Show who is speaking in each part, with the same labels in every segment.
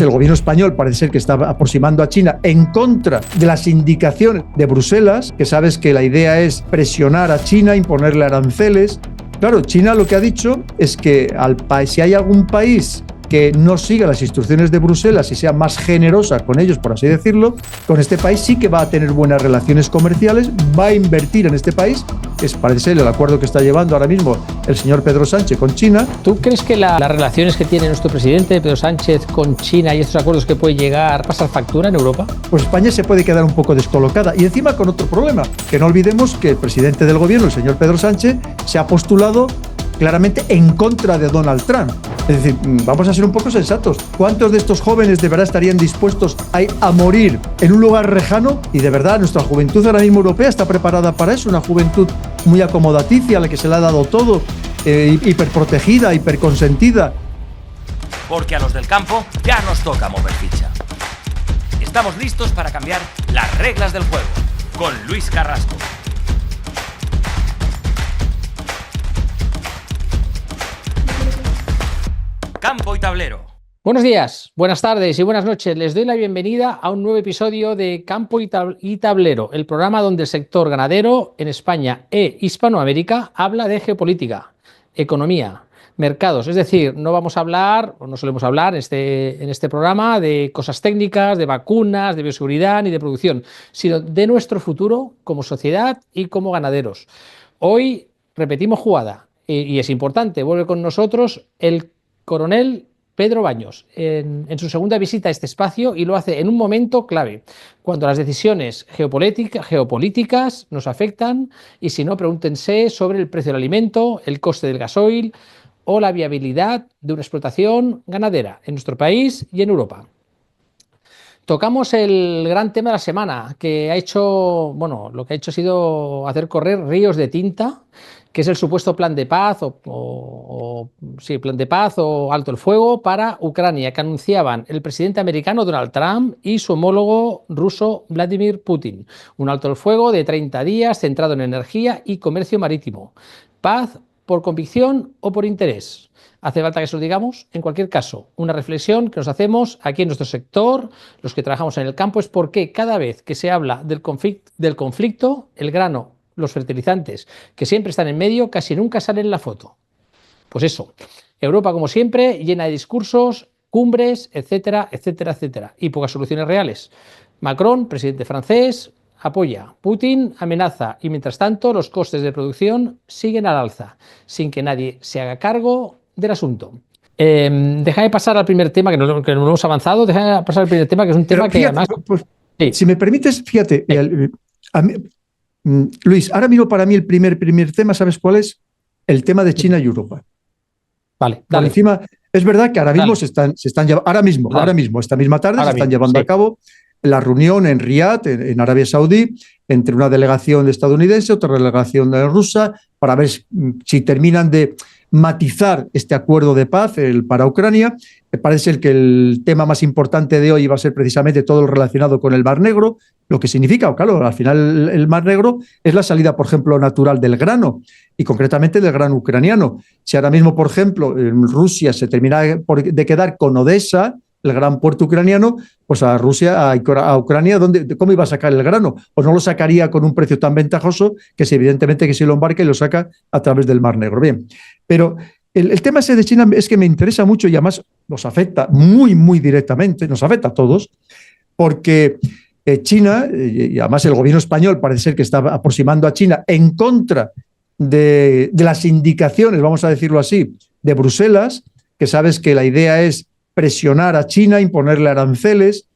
Speaker 1: El gobierno español parece ser que está aproximando a China en contra de las indicaciones de Bruselas, que sabes que la idea es presionar a China, imponerle aranceles. Claro, China lo que ha dicho es que si hay algún país que no siga las instrucciones de Bruselas y sea más generosa con ellos, por así decirlo, con este país sí que va a tener buenas relaciones comerciales, va a invertir en este país, que parece ser el acuerdo que está llevando ahora mismo el señor Pedro Sánchez con China.
Speaker 2: ¿Tú crees que las relaciones que tiene nuestro presidente Pedro Sánchez con China y estos acuerdos que puede llegar pasar factura en Europa?
Speaker 1: Pues España se puede quedar un poco descolocada y encima con otro problema, que no olvidemos que el presidente del gobierno, el señor Pedro Sánchez, se ha postulado claramente en contra de Donald Trump. Es decir, vamos a ser un poco sensatos. ¿Cuántos de estos jóvenes de verdad estarían dispuestos a morir en un lugar lejano? Y de verdad, nuestra juventud ahora mismo europea está preparada para eso, una juventud muy acomodaticia, a la que se le ha dado todo, hiperprotegida, hiperconsentida.
Speaker 3: Porque a los del campo ya nos toca mover ficha. Estamos listos para cambiar las reglas del juego. Con Luis Carrasco. Campo y Tablero.
Speaker 2: Buenos días, buenas tardes y buenas noches. Les doy la bienvenida a un nuevo episodio de Campo y Tablero, el programa donde el sector ganadero en España e Hispanoamérica habla de geopolítica, economía, mercados. Es decir, no vamos a hablar, o no solemos hablar en este programa de cosas técnicas, de vacunas, de bioseguridad ni de producción, sino de nuestro futuro como sociedad y como ganaderos. Hoy repetimos jugada y es importante, vuelve con nosotros el coronel Pedro Baños en su segunda visita a este espacio y lo hace en un momento clave, cuando las decisiones geopolíticas nos afectan y si no, pregúntense sobre el precio del alimento, el coste del gasoil o la viabilidad de una explotación ganadera en nuestro país y en Europa. Tocamos el gran tema de la semana, que ha hecho, lo que ha hecho ha sido hacer correr ríos de tinta, que es el supuesto plan de paz plan de paz o alto el fuego para Ucrania, que anunciaban el presidente americano Donald Trump y su homólogo ruso Vladimir Putin. Un alto el fuego de 30 días centrado en energía y comercio marítimo. Paz por convicción o por interés. ¿Hace falta que se lo digamos? En cualquier caso, una reflexión que nos hacemos aquí en nuestro sector, los que trabajamos en el campo, es por qué cada vez que se habla del conflicto, el grano, los fertilizantes, que siempre están en medio, casi nunca salen en la foto. Pues eso, Europa como siempre, llena de discursos, cumbres, etcétera, etcétera, etcétera, y pocas soluciones reales. Macron, presidente francés, apoya, Putin amenaza y mientras tanto los costes de producción siguen al alza, sin que nadie se haga cargo del asunto. Déjame pasar al primer tema, que no hemos avanzado, déjame pasar al primer tema, que es un tema que además...
Speaker 1: Pues,
Speaker 2: sí.
Speaker 1: Si me permites, fíjate, Luis, ahora mismo para mí el primer tema, ¿sabes cuál es? El tema de China y Europa.
Speaker 2: Vale,
Speaker 1: por encima, es verdad que ahora mismo se están llevando, ahora mismo, esta misma tarde se están llevando a cabo la reunión en Riad, en Arabia Saudí, entre una delegación estadounidense, otra delegación rusa, para ver si terminan de matizar este acuerdo de paz para Ucrania. Me parece que el tema más importante de hoy va a ser precisamente todo lo relacionado con el Mar Negro, lo que significa, claro, al final el Mar Negro es la salida, por ejemplo, natural del grano y concretamente del grano ucraniano. Si ahora mismo, por ejemplo, en Rusia se termina de quedar con Odessa, el gran puerto ucraniano, pues a Rusia, a Ucrania, ¿cómo iba a sacar el grano? Pues no lo sacaría con un precio tan ventajoso que evidentemente que se lo embarca y lo saca a través del Mar Negro. Bien, pero el tema ese de China es que me interesa mucho y además nos afecta muy, muy directamente, nos afecta a todos, porque China, y además el gobierno español parece ser que está aproximando a China en contra de las indicaciones, vamos a decirlo así, de Bruselas, que sabes que la idea es presionar a China, imponerle aranceles.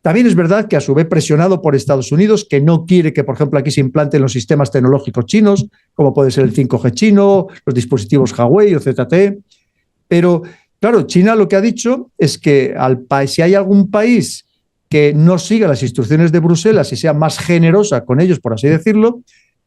Speaker 1: También es verdad que a su vez presionado por Estados Unidos, que no quiere que, por ejemplo, aquí se implanten los sistemas tecnológicos chinos, como puede ser el 5G chino, los dispositivos Huawei o ZTE. Pero, claro, China lo que ha dicho es que si hay algún país que no siga las instrucciones de Bruselas y sea más generosa con ellos, por así decirlo,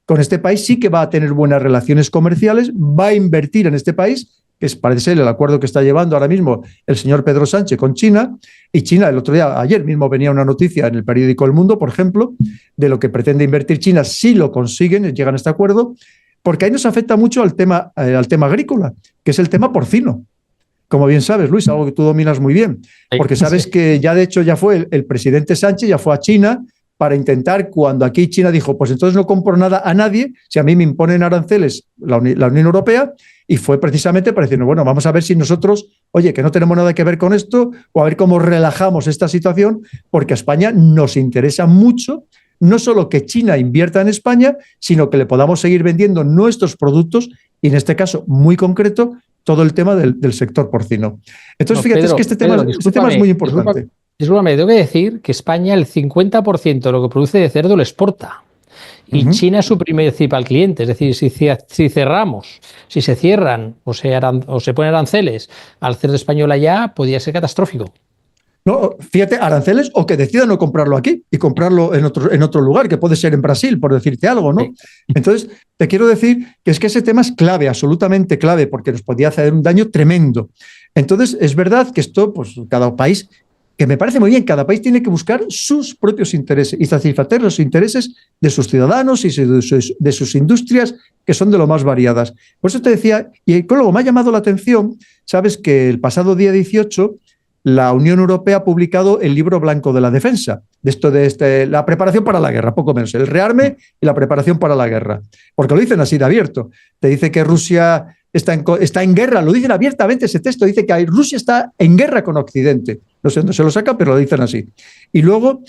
Speaker 1: con este país sí que va a tener buenas relaciones comerciales, va a invertir en este país, que parece ser el acuerdo que está llevando ahora mismo el señor Pedro Sánchez con China, y China ayer mismo venía una noticia en el periódico El Mundo, por ejemplo, de lo que pretende invertir China si lo consiguen, llegan a este acuerdo, porque ahí nos afecta mucho al tema agrícola, que es el tema porcino. como bien sabes, Luis, algo que tú dominas muy bien, porque sabes que ya de hecho ya fue el presidente Sánchez, ya fue a China para intentar, cuando aquí China dijo, pues entonces no compro nada a nadie, si a mí me imponen aranceles la Unión Europea, y fue precisamente para decir, bueno, vamos a ver si nosotros, oye, que no tenemos nada que ver con esto, o a ver cómo relajamos esta situación, porque a España nos interesa mucho no solo que China invierta en España, sino que le podamos seguir vendiendo nuestros productos, y en este caso muy concreto, todo el tema del sector porcino. Entonces, fíjate, Pedro, es que este tema es muy importante.
Speaker 2: Discúlpame, tengo que decir que España el 50% de lo que produce de cerdo lo exporta. Y China es su principal cliente. Es decir, si cerramos, si se cierran o se ponen aranceles al cerdo español allá, podría ser catastrófico.
Speaker 1: No, fíjate, aranceles o que decidan no comprarlo aquí y comprarlo en otro lugar, que puede ser en Brasil, por decirte algo, ¿no? Sí. Entonces, te quiero decir que es que ese tema es clave, absolutamente clave, porque nos podía hacer un daño tremendo. Entonces, es verdad que esto, pues cada país, que me parece muy bien, cada país tiene que buscar sus propios intereses y satisfacer los intereses de sus ciudadanos y de sus industrias, que son de lo más variadas. Por eso te decía, y luego me ha llamado la atención, sabes que el pasado día 18 la Unión Europea ha publicado el libro blanco de la defensa, la preparación para la guerra, poco menos, el rearme y la preparación para la guerra. Porque lo dicen así de abierto. Te dice que Rusia está en guerra, lo dicen abiertamente ese texto, dice que Rusia está en guerra con Occidente. No sé dónde se lo saca, pero lo dicen así. Y luego,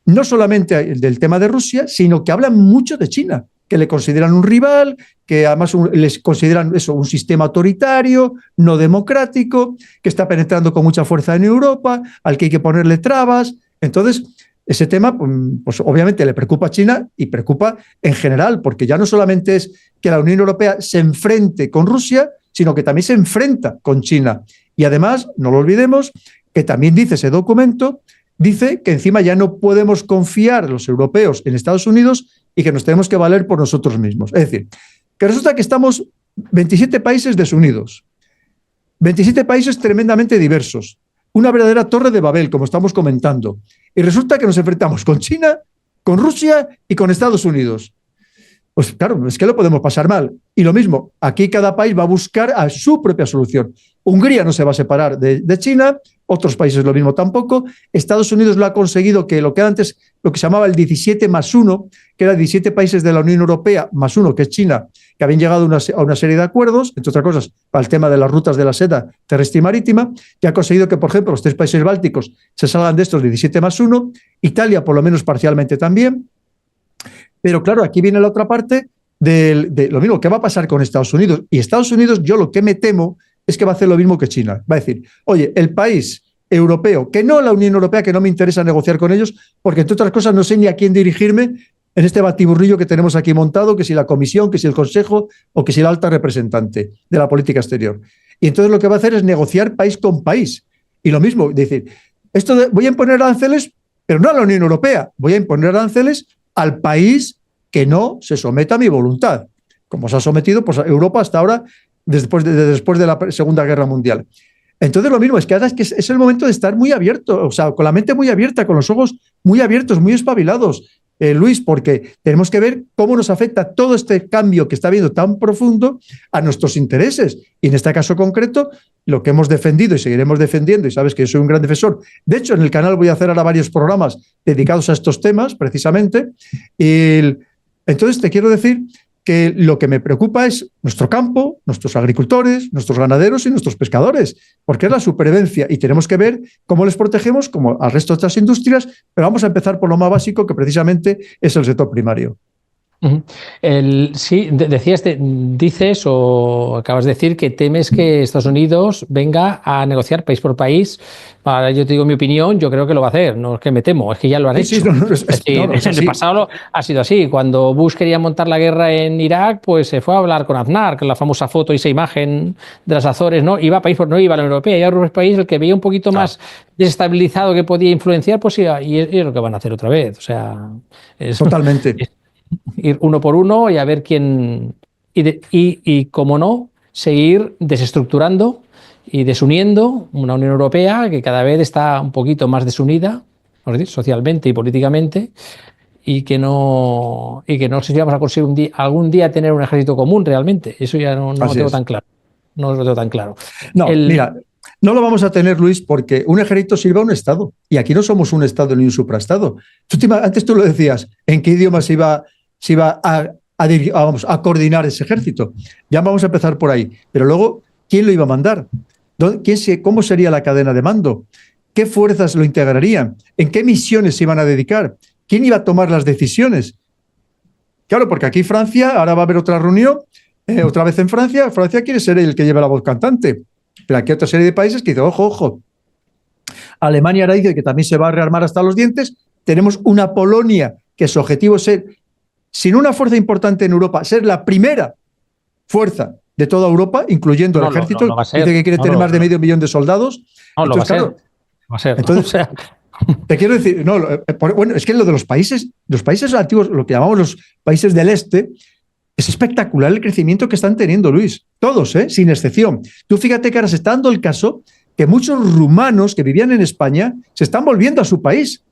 Speaker 1: no solamente del tema de Rusia, sino que hablan mucho de China, que le consideran un rival, que además les consideran eso, un sistema autoritario, no democrático, que está penetrando con mucha fuerza en Europa, al que hay que ponerle trabas. Entonces, ese tema, pues obviamente le preocupa a China y preocupa en general, porque ya no solamente es que la Unión Europea se enfrente con Rusia, sino que también se enfrenta con China. Y además, no lo olvidemos, que también dice ese documento, dice que encima ya no podemos confiar los europeos en Estados Unidos y que nos tenemos que valer por nosotros mismos. Es decir, que resulta que estamos 27 países desunidos, 27 países tremendamente diversos, una verdadera torre de Babel, como estamos comentando, y resulta que nos enfrentamos con China, con Rusia y con Estados Unidos. Pues claro, es que lo podemos pasar mal. Y lo mismo, aquí cada país va a buscar a su propia solución. Hungría no se va a separar de China, otros países lo mismo tampoco. Estados Unidos lo ha conseguido, que lo que antes, lo que se llamaba el 17+1, que era 17 países de la Unión Europea más uno, que es China, que habían llegado a una serie de acuerdos, entre otras cosas, para el tema de las rutas de la seda terrestre y marítima, que ha conseguido que, por ejemplo, los 3 países bálticos se salgan de estos 17+1, Italia por lo menos parcialmente también. Pero claro, aquí viene la otra parte de lo mismo. ¿Qué va a pasar con Estados Unidos? Y Estados Unidos, yo lo que me temo es que va a hacer lo mismo que China. Va a decir, oye, el país europeo, que no la Unión Europea, que no me interesa negociar con ellos, porque entre otras cosas no sé ni a quién dirigirme en este batiburrillo que tenemos aquí montado, que si la Comisión, que si el Consejo o que si la alta representante de la política exterior. Y entonces lo que va a hacer es negociar país con país. Y lo mismo, decir, voy a imponer aranceles, pero no a la Unión Europea, voy a imponer aranceles al país que no se someta a mi voluntad, como se ha sometido pues, a Europa hasta ahora, después de la Segunda Guerra Mundial. Entonces lo mismo, es que es el momento de estar muy abierto, o sea, con la mente muy abierta, con los ojos muy abiertos, muy espabilados, Luis, porque tenemos que ver cómo nos afecta todo este cambio que está habiendo tan profundo a nuestros intereses. Y en este caso concreto, lo que hemos defendido y seguiremos defendiendo, y sabes que yo soy un gran defensor. De hecho, en el canal voy a hacer ahora varios programas dedicados a estos temas, precisamente. Entonces, te quiero decir que lo que me preocupa es nuestro campo, nuestros agricultores, nuestros ganaderos y nuestros pescadores, porque es la supervivencia y tenemos que ver cómo les protegemos, como al resto de estas industrias, pero vamos a empezar por lo más básico, que precisamente es el sector primario.
Speaker 2: Sí, dices o acabas de decir que temes que Estados Unidos venga a negociar país por país. Ahora yo te digo mi opinión, yo creo que lo va a hacer, no es que me temo, es que ya lo han hecho. En el pasado ha sido así. Cuando Bush quería montar la guerra en Irak, pues se fue a hablar con Aznar, con la famosa foto y esa imagen de las Azores, ¿no? Iba país por no iba a la Unión Europea, y a otros países el que veía un poquito más desestabilizado que podía influenciar, pues iba, y es lo que van a hacer otra vez. O sea,
Speaker 1: totalmente.
Speaker 2: Ir uno por uno y a ver quién... Y como no, seguir desestructurando y desuniendo una Unión Europea que cada vez está un poquito más desunida, socialmente y políticamente, y que no sé si vamos a conseguir algún día tener un ejército común realmente. Eso ya no lo tengo tan claro. No lo tengo tan claro.
Speaker 1: No, mira, No lo vamos a tener, Luis, porque un ejército sirve a un Estado. Y aquí no somos un Estado ni un supraestado. Antes tú lo decías, ¿en qué idioma se iba a coordinar ese ejército? Ya vamos a empezar por ahí. Pero luego, ¿quién lo iba a mandar? ¿Cómo sería la cadena de mando? ¿Qué fuerzas lo integrarían? ¿En qué misiones se iban a dedicar? ¿Quién iba a tomar las decisiones? Claro, porque aquí Francia, ahora va a haber otra reunión, otra vez en Francia. Francia quiere ser el que lleve la voz cantante. Pero aquí hay otra serie de países que dicen, ojo. Alemania ahora dice que también se va a rearmar hasta los dientes. Tenemos una Polonia que su objetivo es ser, sin una fuerza importante en Europa, ser la primera fuerza de toda Europa, incluyendo el ejército. Dice que quiere tener más de 500 000 de soldados.
Speaker 2: Entonces, va a ser.
Speaker 1: Entonces, te quiero decir, bueno, es que lo de los países antiguos, lo que llamamos los países del este, es espectacular el crecimiento que están teniendo, Luis. Todos, sin excepción. Tú fíjate que ahora se está dando el caso que muchos rumanos que vivían en España se están volviendo a su país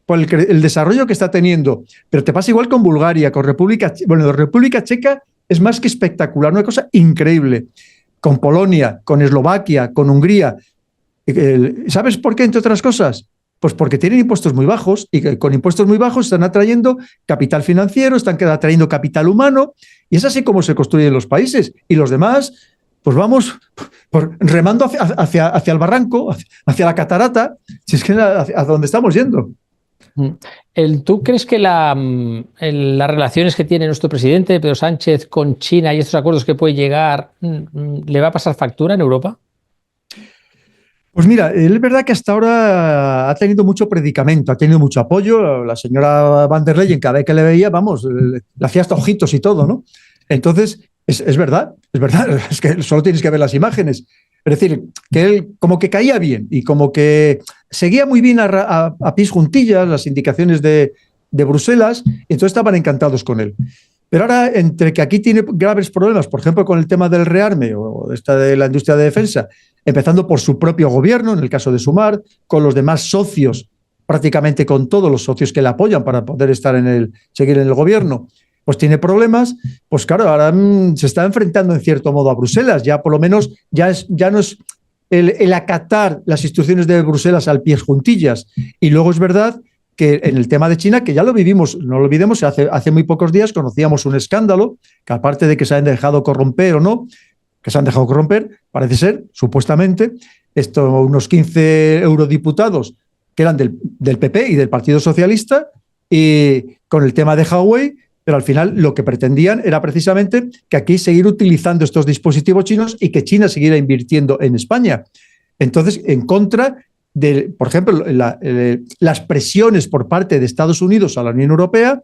Speaker 1: por el desarrollo que está teniendo. Pero te pasa igual con Bulgaria, con República Checa es más que espectacular, una cosa increíble. Con Polonia, con Eslovaquia, con Hungría. ¿Sabes por qué, entre otras cosas? Pues porque tienen impuestos muy bajos y con impuestos muy bajos están atrayendo capital financiero, están atrayendo capital humano y es así como se construyen los países. Y los demás, pues vamos remando hacia el barranco, hacia la catarata, si es que hacia donde estamos yendo.
Speaker 2: ¿Tú crees que las relaciones que tiene nuestro presidente, Pedro Sánchez, con China y estos acuerdos que puede llegar, le va a pasar factura en Europa?
Speaker 1: Pues mira, es verdad que hasta ahora ha tenido mucho predicamento, ha tenido mucho apoyo. La señora Van der Leyen, cada vez que le veía, le hacía hasta ojitos y todo, ¿no? Entonces, es verdad, es que solo tienes que ver las imágenes. Es decir, que él como que caía bien y como que seguía muy bien a pies juntillas las indicaciones de Bruselas, y entonces estaban encantados con él. Pero ahora, entre que aquí tiene graves problemas, por ejemplo, con el tema del rearme o de la industria de defensa, empezando por su propio gobierno, en el caso de Sumar, con los demás socios, prácticamente con todos los socios que le apoyan para poder seguir en el gobierno, pues tiene problemas. Pues claro, ahora se está enfrentando en cierto modo a Bruselas. Ya por lo menos ya no es el acatar las instrucciones de Bruselas al pie juntillas. Y luego es verdad que en el tema de China, que ya lo vivimos, no lo olvidemos, hace muy pocos días conocíamos un escándalo, que aparte de que se han dejado corromper o no, que se han dejado corromper, parece ser, supuestamente, unos 15 eurodiputados que eran del PP y del Partido Socialista, y con el tema de Huawei, pero al final lo que pretendían era precisamente que aquí seguir utilizando estos dispositivos chinos y que China siguiera invirtiendo en España. Entonces, en contra de, por ejemplo, las presiones por parte de Estados Unidos a la Unión Europea,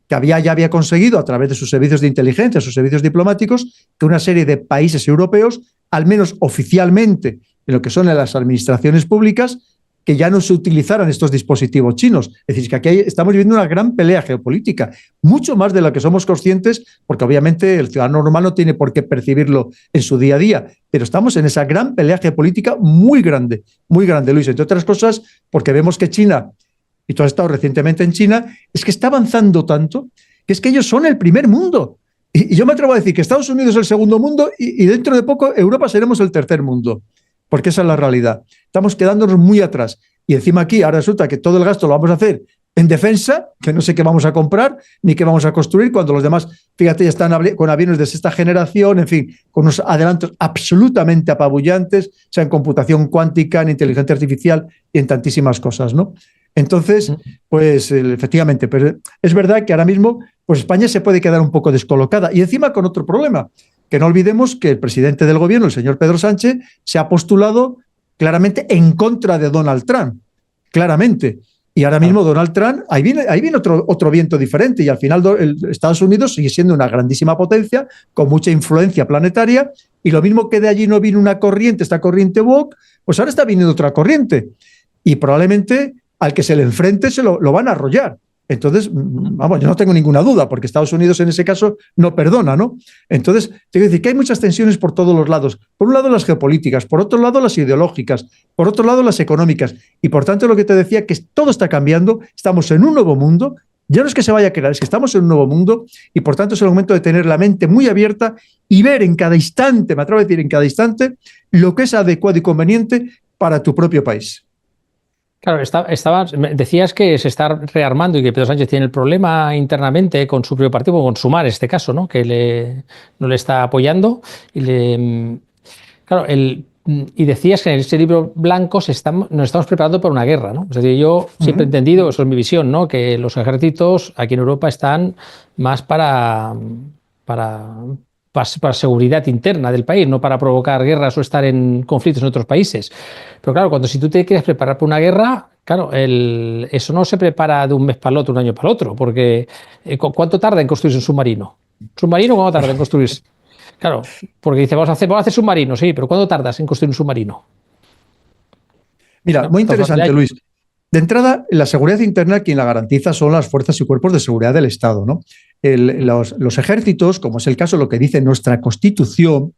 Speaker 1: que ya había conseguido a través de sus servicios de inteligencia, sus servicios diplomáticos, que una serie de países europeos, al menos oficialmente, en lo que son las administraciones públicas, que ya no se utilizaran estos dispositivos chinos. Es decir, que aquí estamos viviendo una gran pelea geopolítica, mucho más de la que somos conscientes, porque obviamente el ciudadano normal no tiene por qué percibirlo en su día a día, pero estamos en esa gran pelea geopolítica muy grande, Luis, entre otras cosas, porque vemos que China, y tú has estado recientemente en China, es que está avanzando tanto, que es que ellos son el primer mundo. Y yo me atrevo a decir que Estados Unidos es el segundo mundo y dentro de poco Europa seremos el tercer mundo. Porque esa es la realidad. Estamos quedándonos muy atrás. Y encima aquí ahora resulta que todo el gasto lo vamos a hacer en defensa, que no sé qué vamos a comprar ni qué vamos a construir, cuando los demás, fíjate, ya están con aviones de sexta generación, en fin, con unos adelantos absolutamente apabullantes, sea en computación cuántica, en inteligencia artificial y en tantísimas cosas, ¿no? Entonces, pues efectivamente, pero es verdad que ahora mismo pues España se puede quedar un poco descolocada. Y encima con otro problema, que no olvidemos que el presidente del gobierno, el señor Pedro Sánchez, se ha postulado claramente en contra de Donald Trump, claramente. Y ahora mismo Donald Trump, ahí viene otro viento diferente, y al final Estados Unidos sigue siendo una grandísima potencia, con mucha influencia planetaria, y lo mismo que de allí no vino una corriente, esta corriente woke, pues ahora está viniendo otra corriente. Y probablemente al que se le enfrente lo van a arrollar. Entonces, vamos, yo no tengo ninguna duda, porque Estados Unidos en ese caso no perdona, ¿no? Entonces, te quiero decir que hay muchas tensiones por todos los lados. Por un lado las geopolíticas, por otro lado las ideológicas, por otro lado las económicas. Y por tanto lo que te decía, que todo está cambiando, estamos en un nuevo mundo Ya no es que se vaya a crear, es que estamos en un nuevo mundo y por tanto es el momento de tener la mente muy abierta y ver en cada instante, me atrevo a decir en cada instante, lo que es adecuado y conveniente para tu propio país.
Speaker 2: Claro, decías que se está rearmando y que Pedro Sánchez tiene el problema internamente con su propio partido, con Sumar en este caso, ¿no? Que no le está apoyando. Y decías que en ese libro blanco nos estamos preparando para una guerra, ¿no? Es decir, yo siempre he entendido, eso es mi visión, ¿no? Que los ejércitos aquí en Europa están más para seguridad interna del país, no para provocar guerras o estar en conflictos en otros países. Pero claro, si tú te quieres preparar para una guerra, claro, eso no se prepara de un mes para el otro, un año para el otro, porque ¿cuánto tarda en construirse un submarino? ¿Un submarino cuánto tarda en construirse? Claro, porque dice, vamos a hacer submarinos, sí, pero ¿cuánto tardas en construir un submarino?
Speaker 1: Mira, muy interesante, Luis. De entrada, la seguridad interna quien la garantiza son las fuerzas y cuerpos de seguridad del Estado, ¿no? Los ejércitos, como es el caso de lo que dice nuestra Constitución,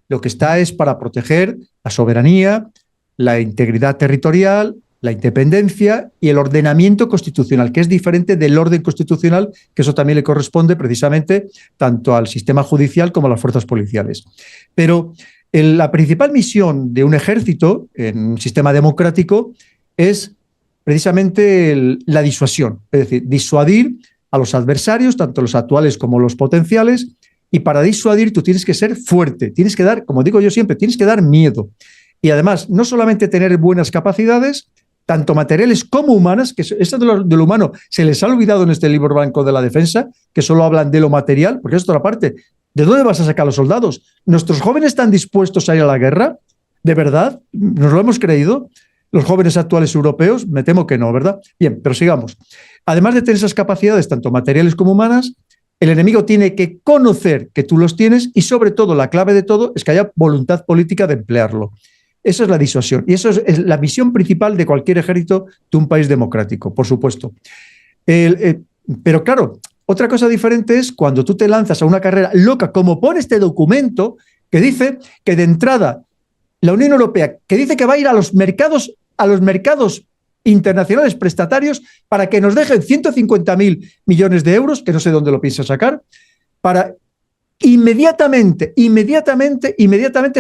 Speaker 1: lo que está es para proteger la soberanía, la integridad territorial, la independencia y el ordenamiento constitucional, que es diferente del orden constitucional, que eso también le corresponde precisamente tanto al sistema judicial como a las fuerzas policiales. Pero la principal misión de un ejército en un sistema democrático es precisamente la disuasión, es decir, disuadir a los adversarios, tanto los actuales como los potenciales, y para disuadir tú tienes que ser fuerte, tienes que dar, como digo yo siempre, tienes que dar miedo. Y además, no solamente tener buenas capacidades, tanto materiales como humanas, que eso de lo humano se les ha olvidado en este libro blanco de la defensa, que solo hablan de lo material, porque es otra parte. ¿De dónde vas a sacar a los soldados? ¿Nuestros jóvenes están dispuestos a ir a la guerra? ¿De verdad? ¿Nos lo hemos creído? Los jóvenes actuales europeos, me temo que no, ¿verdad? Bien, pero sigamos. Además de tener esas capacidades, tanto materiales como humanas, el enemigo tiene que conocer que tú los tienes y, sobre todo, la clave de todo es que haya voluntad política de emplearlo. Eso es la disuasión y eso es la misión principal de cualquier ejército de un país democrático, por supuesto. Pero claro, otra cosa diferente es cuando tú te lanzas a una carrera loca, como pone este documento, que dice que de entrada la Unión Europea, que dice que va a ir a los mercados internacionales prestatarios para que nos dejen 150.000 millones de euros, que no sé dónde lo piensa sacar, para inmediatamente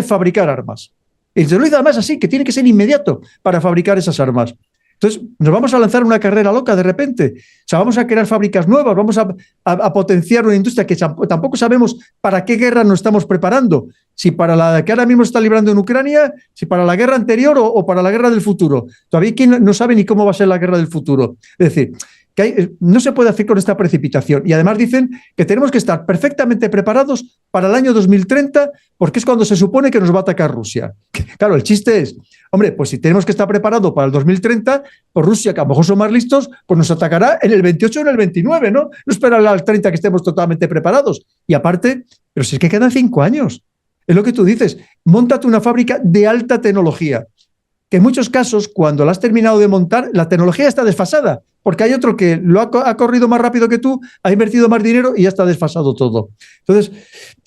Speaker 1: fabricar armas. Y se lo dice además así, que tiene que ser inmediato para fabricar esas armas. Entonces, nos vamos a lanzar una carrera loca de repente. O sea, vamos a crear fábricas nuevas, vamos a potenciar una industria que tampoco sabemos para qué guerra nos estamos preparando. Si para la que ahora mismo está librando en Ucrania, si para la guerra anterior o para la guerra del futuro. Todavía ¿quién no sabe ni cómo va a ser la guerra del futuro? Es decir, que no se puede hacer con esta precipitación. Y además dicen que tenemos que estar perfectamente preparados para el año 2030, porque es cuando se supone que nos va a atacar Rusia. Claro, el chiste es, hombre, pues si tenemos que estar preparados para el 2030, pues Rusia, que a lo mejor son más listos, pues nos atacará en el 28 o en el 29, ¿no? No esperar al 30 que estemos totalmente preparados. Y aparte, pero si es que quedan 5 años. Es lo que tú dices, móntate una fábrica de alta tecnología, que en muchos casos, cuando la has terminado de montar, la tecnología está desfasada, porque hay otro que lo ha corrido más rápido que tú, ha invertido más dinero y ya está desfasado todo. Entonces,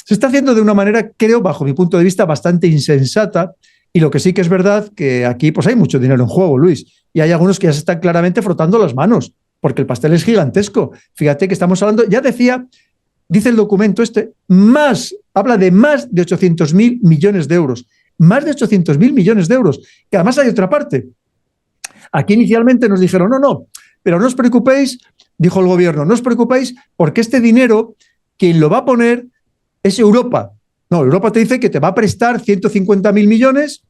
Speaker 1: se está haciendo de una manera, creo, bajo mi punto de vista, bastante insensata, y lo que sí que es verdad que aquí pues hay mucho dinero en juego, Luis, y hay algunos que ya se están claramente frotando las manos, porque el pastel es gigantesco. Fíjate que estamos hablando, ya dice el documento habla de más de 800.000 millones de euros. Más de 800.000 millones de euros, que además hay otra parte. Aquí inicialmente nos dijeron, no, pero no os preocupéis, dijo el gobierno, no os preocupéis porque este dinero, quien lo va a poner es Europa. No, Europa te dice que te va a prestar 150.000 millones,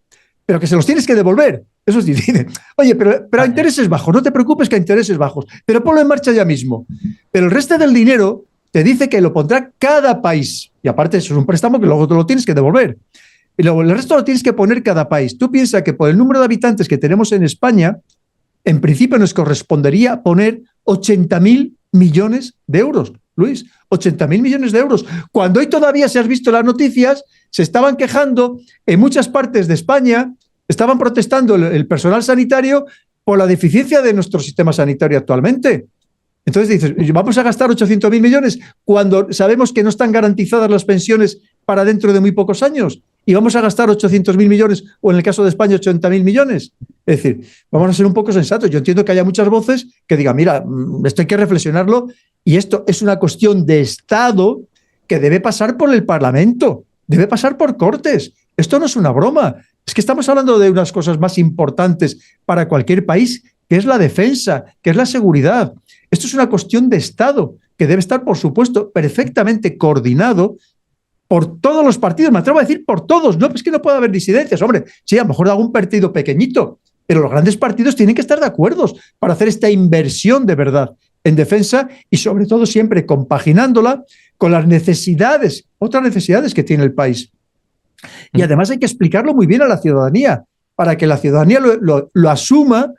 Speaker 1: pero que se los tienes que devolver. Eso es decir, oye, pero a intereses bajos, no te preocupes que a intereses bajos, pero ponlo en marcha ya mismo. Pero el resto del dinero te dice que lo pondrá cada país. Y aparte eso es un préstamo que luego te lo tienes que devolver. Y luego el resto lo tienes que poner cada país. Tú piensas que por el número de habitantes que tenemos en España, en principio nos correspondería poner 80.000 millones de euros. Luis, 80.000 millones de euros. Cuando hoy todavía, si has visto las noticias, se estaban quejando en muchas partes de España, estaban protestando el personal sanitario por la deficiencia de nuestro sistema sanitario actualmente. Entonces dices, vamos a gastar 800.000 millones cuando sabemos que no están garantizadas las pensiones para dentro de muy pocos años. y vamos a gastar 800.000 millones o en el caso de España 80.000 millones. Es decir, vamos a ser un poco sensatos. Yo entiendo que haya muchas voces que digan, mira, esto hay que reflexionarlo y esto es una cuestión de Estado que debe pasar por el Parlamento, debe pasar por Cortes. Esto no es una broma. Es que estamos hablando de unas cosas más importantes para cualquier país, que es la defensa, que es la seguridad. Esto es una cuestión de Estado que debe estar, por supuesto, perfectamente coordinado por todos los partidos. Me atrevo a decir por todos. No, es que no puede haber disidencias. Hombre, sí, a lo mejor de algún partido pequeñito, pero los grandes partidos tienen que estar de acuerdo para hacer esta inversión de verdad en defensa y sobre todo siempre compaginándola con las necesidades, otras necesidades que tiene el país. Y además hay que explicarlo muy bien a la ciudadanía, para que la ciudadanía lo asuma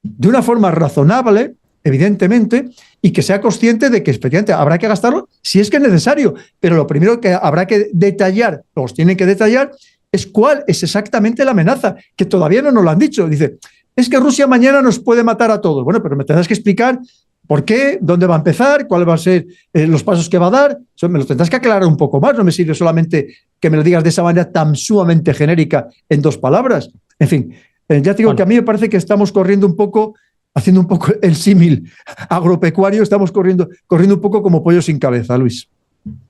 Speaker 1: de una forma razonable, evidentemente, y que sea consciente de que efectivamente habrá que gastarlo si es que es necesario. Pero lo primero que habrá que detallar, los tienen que detallar, es cuál es exactamente la amenaza, que todavía no nos lo han dicho. Dice, es que Rusia mañana nos puede matar a todos. Bueno, pero me tendrás que explicar por qué, dónde va a empezar, cuáles van a ser los pasos que va a dar. Eso me lo tendrás que aclarar un poco más. No me sirve solamente que me lo digas de esa manera tan sumamente genérica en 2 palabras. En fin, ya te digo que a mí me parece que estamos corriendo un poco, haciendo un poco el símil agropecuario, estamos corriendo un poco como pollo sin cabeza, Luis.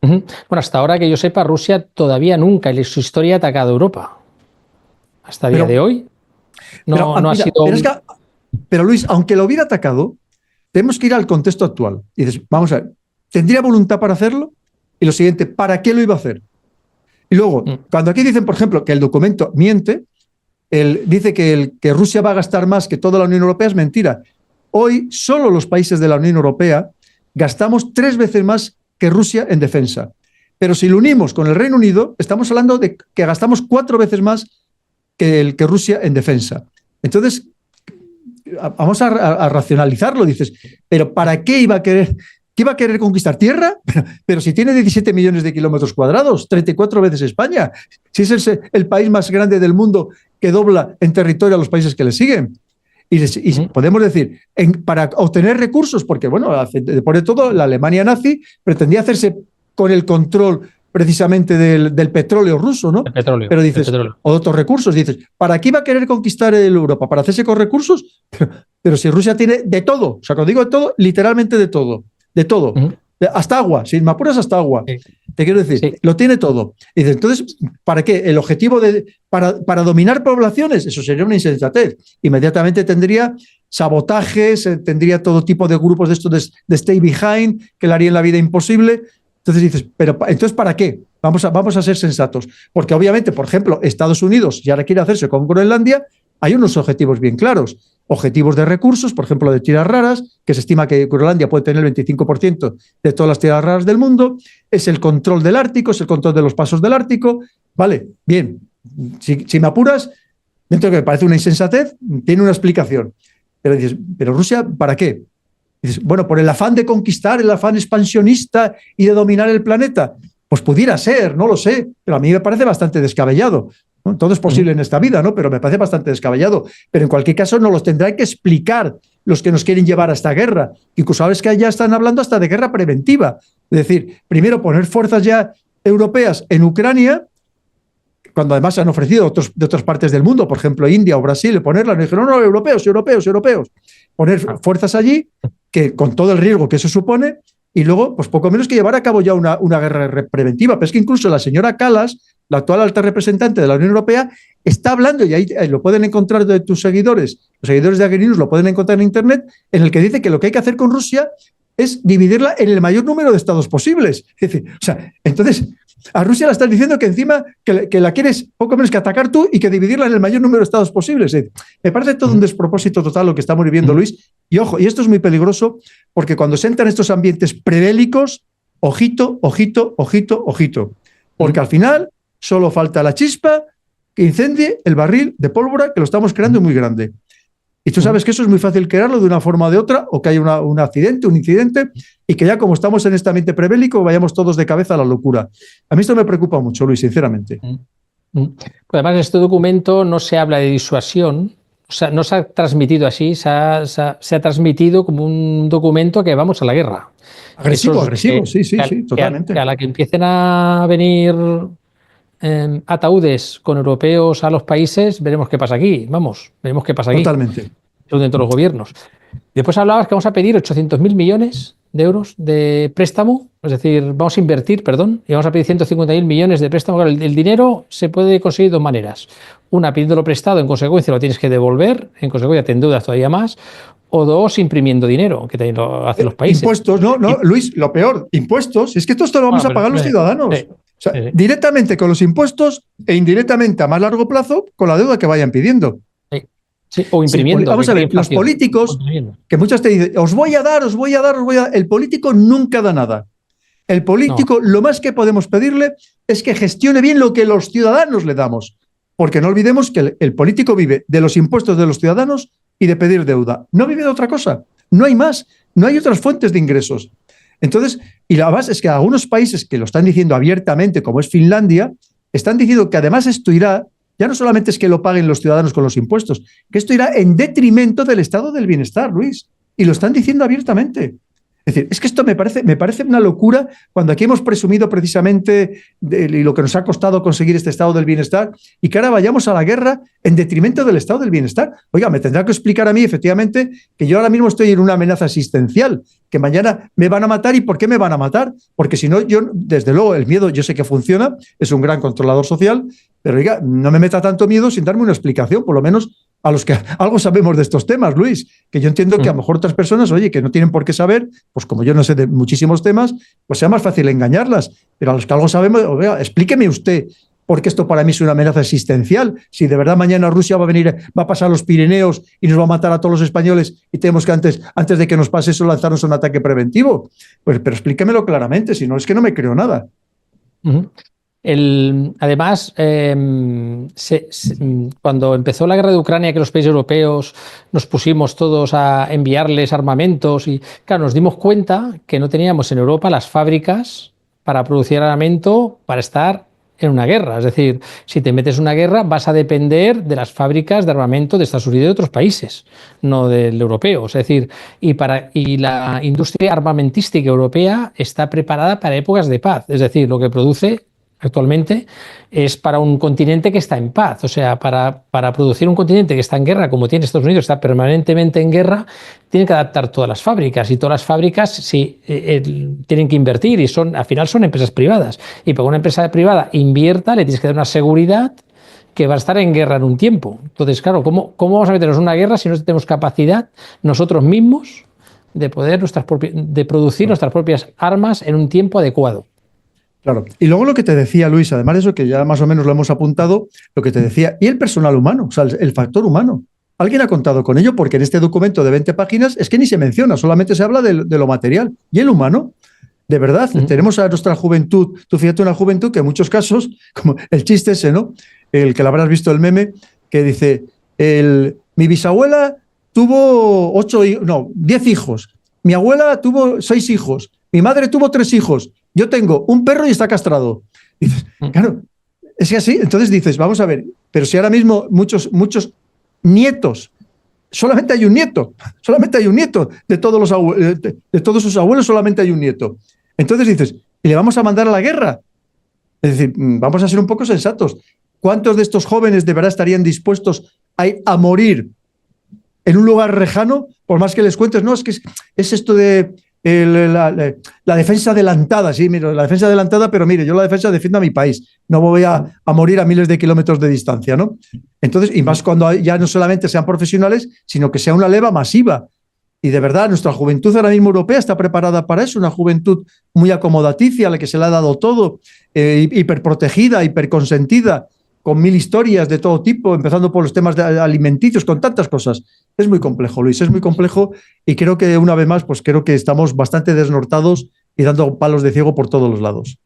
Speaker 2: Bueno, hasta ahora que yo sepa, Rusia todavía nunca en su historia ha atacado a Europa. Hasta el día de hoy no ha sido...
Speaker 1: Pero Luis, aunque lo hubiera atacado, tenemos que ir al contexto actual. Y dices, vamos a ver, ¿tendría voluntad para hacerlo? Y lo siguiente, ¿para qué lo iba a hacer? Y luego, cuando aquí dicen, por ejemplo, que el documento miente, dice que Rusia va a gastar más que toda la Unión Europea, es mentira. Hoy, solo los países de la Unión Europea gastamos 3 veces más que Rusia en defensa. Pero si lo unimos con el Reino Unido, estamos hablando de que gastamos 4 veces más que Rusia en defensa. Entonces, vamos a racionalizarlo, dices, pero ¿para qué iba a querer? ¿Qué iba a querer conquistar? ¿Tierra? Pero si tiene 17 millones de kilómetros cuadrados, 34 veces España, si es el país más grande del mundo que dobla en territorio a los países que le siguen. Y podemos decir, para obtener recursos, porque bueno, por todo, la Alemania nazi pretendía hacerse con el control precisamente del petróleo ruso, ¿no? Pero dices, o otros recursos, dices, ¿para qué iba a querer conquistar Europa? ¿Para hacerse con recursos? Pero si Rusia tiene de todo, o sea, cuando digo de todo, literalmente de todo. De todo, hasta agua, sin me apuras hasta agua. Sí. Te quiero decir, lo tiene todo. Y dice, entonces, ¿para qué? El objetivo para dominar poblaciones, eso sería una insensatez. Inmediatamente tendría sabotajes, tendría todo tipo de grupos de estos de stay behind, que le harían la vida imposible. Entonces dices, pero entonces ¿para qué? Vamos a ser sensatos. Porque obviamente, por ejemplo, Estados Unidos, y ahora quiere hacerse con Groenlandia, hay unos objetivos bien claros. Objetivos de recursos, por ejemplo, de tierras raras, que se estima que Groenlandia puede tener el 25% de todas las tierras raras del mundo, es el control del Ártico, es el control de los pasos del Ártico. Vale, bien, si me apuras, dentro de que me parece una insensatez, tiene una explicación. Pero dices, ¿pero Rusia para qué? Dices, bueno, por el afán de conquistar, el afán expansionista y de dominar el planeta. Pues pudiera ser, no lo sé, pero a mí me parece bastante descabellado. ¿No? Todo es posible en esta vida, ¿no? Pero me parece bastante descabellado. Pero en cualquier caso nos los tendrán que explicar los que nos quieren llevar a esta guerra. Incluso sabes que ya están hablando hasta de guerra preventiva. Es decir, primero poner fuerzas ya europeas en Ucrania, cuando además se han ofrecido de otras partes del mundo, por ejemplo India o Brasil, ponerlas, y dijeron, no, europeos. Poner fuerzas allí, que con todo el riesgo que eso supone, y luego, pues poco menos que llevar a cabo ya una guerra preventiva. Pero es que incluso la señora Kallas, la actual alta representante de la Unión Europea, está hablando, y ahí lo pueden encontrar de tus seguidores, los seguidores de Aguirre lo pueden encontrar en Internet, en el que dice que lo que hay que hacer con Rusia es dividirla en el mayor número de estados posibles. Es decir, o sea, entonces, a Rusia le estás diciendo que encima que la quieres poco menos que atacar tú y que dividirla en el mayor número de estados posibles. Es decir, me parece todo un despropósito total lo que estamos viviendo, Luis. Y ojo, y esto es muy peligroso, porque cuando se entran estos ambientes prebélicos, ojito, porque al final solo falta la chispa que incendie el barril de pólvora que lo estamos creando muy grande. Y tú sabes que eso es muy fácil crearlo de una forma o de otra, o que haya un incidente, y que ya como estamos en este ambiente prebélico, vayamos todos de cabeza a la locura. A mí esto me preocupa mucho, Luis, sinceramente.
Speaker 2: Además, en este documento no se habla de disuasión, o sea, no se ha transmitido así, se ha transmitido como un documento que vamos a la guerra.
Speaker 1: Agresivo, sí, totalmente.
Speaker 2: Que a la que empiecen a venir ataúdes con europeos a los países, veremos qué pasa aquí. Veremos qué pasa aquí.
Speaker 1: Totalmente.
Speaker 2: Dentro de los gobiernos. Después hablabas que vamos a pedir 800.000 millones de euros de préstamo, es decir, vamos a invertir, y vamos a pedir 150.000 millones de préstamo. Claro, el dinero se puede conseguir de dos maneras. Una, pidiéndolo prestado, en consecuencia lo tienes que devolver, en consecuencia te endeudas todavía más. O dos, imprimiendo dinero, que también lo hacen los países.
Speaker 1: Impuestos, no, Luis, lo peor, impuestos. Es que todo esto lo vamos a pagar los ciudadanos. Directamente con los impuestos e indirectamente a más largo plazo con la deuda que vayan pidiendo.
Speaker 2: Sí, o imprimiendo.
Speaker 1: Sí, vamos a ver, los políticos, que muchos te dicen, os voy a dar. El político nunca da nada. El político, lo más que podemos pedirle es que gestione bien lo que los ciudadanos le damos. Porque no olvidemos que el político vive de los impuestos de los ciudadanos y de pedir deuda. No vive de otra cosa. No hay más. No hay otras fuentes de ingresos. Entonces, y la base es que algunos países que lo están diciendo abiertamente, como es Finlandia, están diciendo que además esto irá, ya no solamente es que lo paguen los ciudadanos con los impuestos, que esto irá en detrimento del estado del bienestar, Luis. Y lo están diciendo abiertamente. Es decir, es que esto me parece una locura cuando aquí hemos presumido precisamente de lo que nos ha costado conseguir este estado del bienestar y que ahora vayamos a la guerra en detrimento del estado del bienestar. Oiga, me tendrá que explicar a mí, efectivamente, que yo ahora mismo estoy en una amenaza existencial, que mañana me van a matar. ¿Y por qué me van a matar? Porque si no, yo, desde luego, el miedo yo sé que funciona, es un gran controlador social, pero oiga, no me meta tanto miedo sin darme una explicación, por lo menos a los que algo sabemos de estos temas, Luis, que yo entiendo que a lo mejor otras personas, oye, que no tienen por qué saber, pues como yo no sé de muchísimos temas, pues sea más fácil engañarlas, pero a los que algo sabemos, oiga, explíqueme usted por qué esto para mí es una amenaza existencial, si de verdad mañana Rusia va a pasar los Pirineos y nos va a matar a todos los españoles y tenemos que antes de que nos pase eso lanzarnos un ataque preventivo, pues pero explíquemelo claramente, si no es que no me creo nada.
Speaker 2: Además, cuando empezó la guerra de Ucrania, que los países europeos nos pusimos todos a enviarles armamentos y, claro, nos dimos cuenta que no teníamos en Europa las fábricas para producir armamento para estar en una guerra. Es decir, si te metes en una guerra vas a depender de las fábricas de armamento de Estados Unidos y de otros países, no del europeo. Es decir, y la industria armamentística europea está preparada para épocas de paz. Es decir, lo que produce actualmente es para un continente que está en paz. O sea, para producir un continente que está en guerra, como tiene Estados Unidos, está permanentemente en guerra, tiene que adaptar todas las fábricas. Y todas las fábricas tienen que invertir y al final son empresas privadas. Y para que una empresa privada invierta, le tienes que dar una seguridad que va a estar en guerra en un tiempo. Entonces, claro, ¿cómo vamos a meternos en una guerra si no tenemos capacidad nosotros mismos de poder de producir nuestras propias armas en un tiempo adecuado?
Speaker 1: Claro. Y luego lo que te decía, Luis, además de eso que ya más o menos lo hemos apuntado, lo que te decía, y el personal humano, o sea, el factor humano. ¿Alguien ha contado con ello? Porque en este documento de 20 páginas es que ni se menciona, solamente se habla de lo material. ¿Y el humano? De verdad, tenemos a nuestra juventud, tú fíjate, una juventud que en muchos casos, como el chiste ese, ¿no? El que lo habrás visto, el meme, que dice, mi bisabuela tuvo 10 hijos, mi abuela tuvo 6 hijos, mi madre tuvo 3 hijos, yo tengo un perro y está castrado. Dices, claro, es que así, entonces dices, vamos a ver, pero si ahora mismo muchos nietos, solamente hay un nieto de todos sus abuelos, solamente hay un nieto. Entonces dices, ¿y le vamos a mandar a la guerra? Es decir, vamos a ser un poco sensatos. ¿Cuántos de estos jóvenes de verdad estarían dispuestos a morir en un lugar lejano? Por más que les cuentes, no, es que es esto de la defensa adelantada, sí, mira, la defensa adelantada, pero mire, yo la defensa defiendo a mi país, no voy a morir a miles de kilómetros de distancia, ¿no? Entonces, y más cuando ya no solamente sean profesionales, sino que sea una leva masiva. Y de verdad, nuestra juventud ahora mismo europea está preparada para eso, una juventud muy acomodaticia, a la que se le ha dado todo, hiperprotegida, hiperconsentida, con 1000 historias de todo tipo, empezando por los temas alimenticios, con tantas cosas. Es muy complejo, Luis, es muy complejo y creo que una vez más, pues creo que estamos bastante desnortados y dando palos de ciego por todos los lados.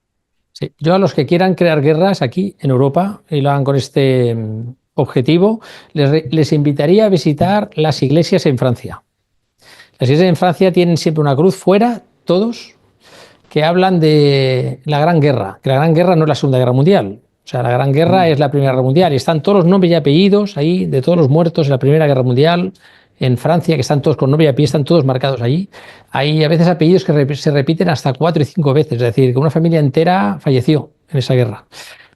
Speaker 2: Sí, yo a los que quieran crear guerras aquí en Europa y lo hagan con este objetivo, les invitaría a visitar las iglesias en Francia. Las iglesias en Francia tienen siempre una cruz fuera, todos, que hablan de la Gran Guerra, que la Gran Guerra no es la Segunda Guerra Mundial. O sea, la Gran Guerra es la Primera Guerra Mundial y están todos los nombres y apellidos ahí de todos los muertos en la Primera Guerra Mundial en Francia, que están todos con nombre y apellido, están todos marcados allí. Hay a veces apellidos que se repiten hasta 4 y 5 veces, es decir, que una familia entera falleció en esa guerra.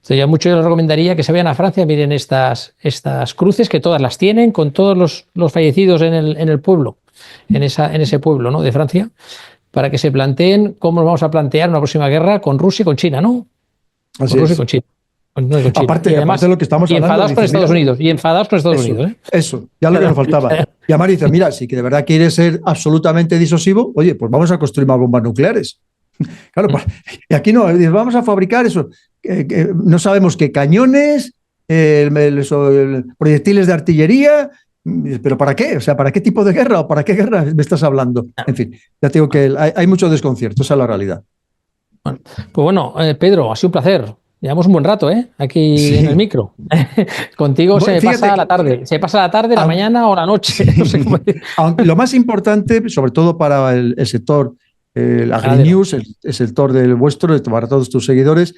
Speaker 2: Entonces, ya mucho yo les recomendaría que se vayan a Francia, miren estas cruces, que todas las tienen, con todos los fallecidos en el pueblo, en ese pueblo, ¿no?, de Francia, para que se planteen cómo nos vamos a plantear una próxima guerra con Rusia y con China, ¿no?
Speaker 1: Así
Speaker 2: con Rusia
Speaker 1: es.
Speaker 2: y con China. No, con China.
Speaker 1: Aparte,
Speaker 2: y además,
Speaker 1: de lo que estamos hablando.
Speaker 2: Enfadados con Estados Unidos. Y enfadados con Estados Unidos.
Speaker 1: Eso, ya lo que nos faltaba. Y Amar dice, mira, si que de verdad quieres ser absolutamente disuasivo, oye, pues vamos a construir más bombas nucleares. Claro, y aquí no, vamos a fabricar eso. No sabemos qué cañones, proyectiles de artillería, pero ¿para qué? O sea, ¿para qué tipo de guerra o para qué guerra me estás hablando? En fin, ya te digo que hay mucho desconcierto, esa es la realidad.
Speaker 2: Bueno, pues bueno, Pedro, ha sido un placer. Llevamos un buen rato, aquí en el micro. Contigo se pasa la tarde. Se pasa la tarde, la mañana o la noche. No sé cómo decir.
Speaker 1: Aunque lo más importante, sobre todo para el sector AgriNews, el sector del vuestro, para todos tus seguidores,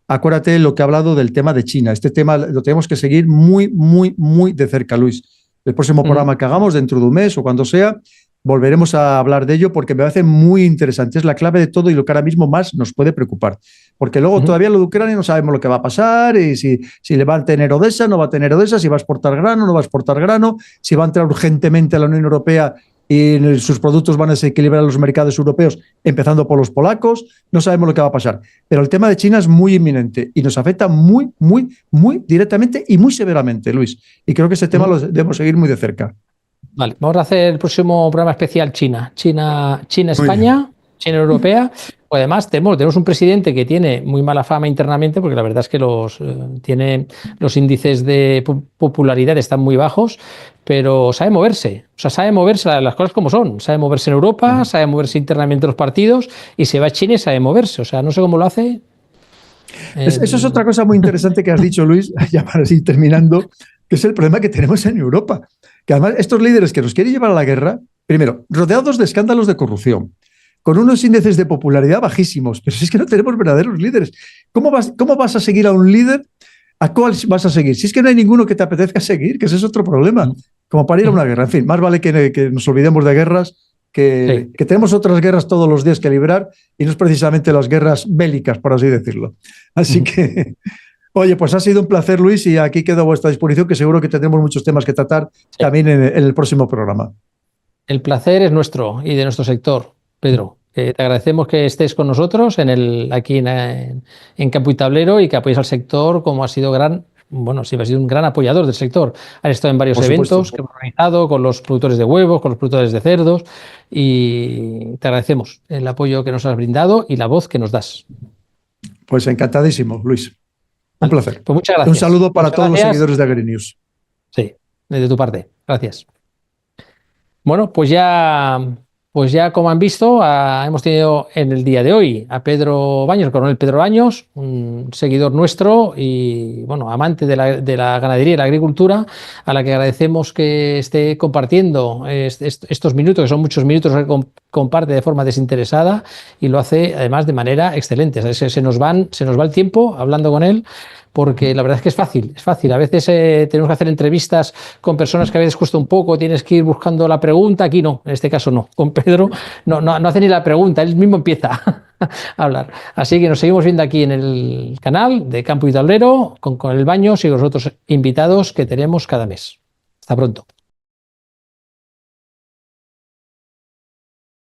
Speaker 1: acuérdate lo que he hablado del tema de China. Este tema lo tenemos que seguir muy, muy, muy de cerca, Luis. El próximo programa que hagamos, dentro de un mes o cuando sea, volveremos a hablar de ello porque me parece muy interesante. Es la clave de todo y lo que ahora mismo más nos puede preocupar. Porque luego todavía lo de Ucrania no sabemos lo que va a pasar y si le va a tener Odessa, no va a tener Odessa, si va a exportar grano, no va a exportar grano, si va a entrar urgentemente a la Unión Europea y sus productos van a desequilibrar los mercados europeos, empezando por los polacos. No sabemos lo que va a pasar. Pero el tema de China es muy inminente y nos afecta muy, muy, muy directamente y muy severamente, Luis. Y creo que ese tema lo debemos seguir muy de cerca.
Speaker 2: Vale, vamos a hacer el próximo programa especial China, España, China europea. Además, tenemos un presidente que tiene muy mala fama internamente, porque la verdad es que los índices de popularidad están muy bajos, pero sabe moverse. O sea, sabe moverse las cosas como son. Sabe moverse en Europa, sabe moverse internamente en los partidos, y se va a China y sabe moverse. O sea, no sé cómo lo hace.
Speaker 1: Eso es otra cosa muy interesante que has dicho, Luis, ya para ir terminando, que es el problema que tenemos en Europa. Que además estos líderes que nos quieren llevar a la guerra, primero, rodeados de escándalos de corrupción, con unos índices de popularidad bajísimos, pero si es que no tenemos verdaderos líderes. ¿Cómo vas a seguir a un líder? ¿A cuál vas a seguir? Si es que no hay ninguno que te apetezca seguir, que ese es otro problema, como para ir a una guerra. En fin, más vale que nos olvidemos de guerras, que tenemos otras guerras todos los días que librar y no es precisamente las guerras bélicas, por así decirlo. Así que... Oye, pues ha sido un placer, Luis, y aquí quedo a vuestra disposición, que seguro que tendremos muchos temas que tratar también en el próximo programa.
Speaker 2: El placer es nuestro y de nuestro sector, Pedro. Te agradecemos que estés con nosotros aquí en Campo y Tablero y que apoyes al sector como ha sido siempre ha sido un gran apoyador del sector. Has estado en varios eventos que hemos organizado con los productores de huevos, con los productores de cerdos, y te agradecemos el apoyo que nos has brindado y la voz que nos das.
Speaker 1: Pues encantadísimo, Luis. Un placer.
Speaker 2: Pues muchas gracias.
Speaker 1: Un saludo para todos los seguidores de AgriNews.
Speaker 2: Sí, de tu parte. Gracias. Bueno, pues ya como han visto, hemos tenido en el día de hoy a Pedro Baños, el coronel Pedro Baños, un seguidor nuestro y amante de la ganadería y la agricultura, a la que agradecemos que esté compartiendo estos minutos, que son muchos minutos que comparte de forma desinteresada y lo hace además de manera excelente. Se nos va el tiempo hablando con él, porque la verdad es que es fácil. A veces tenemos que hacer entrevistas con personas que a veces cuesta un poco, tienes que ir buscando la pregunta. Aquí no, en este caso no. Con Pedro no hace ni la pregunta, él mismo empieza a hablar. Así que nos seguimos viendo aquí en el canal de Campo y Tablero con el Baños y los otros invitados que tenemos cada mes. Hasta pronto.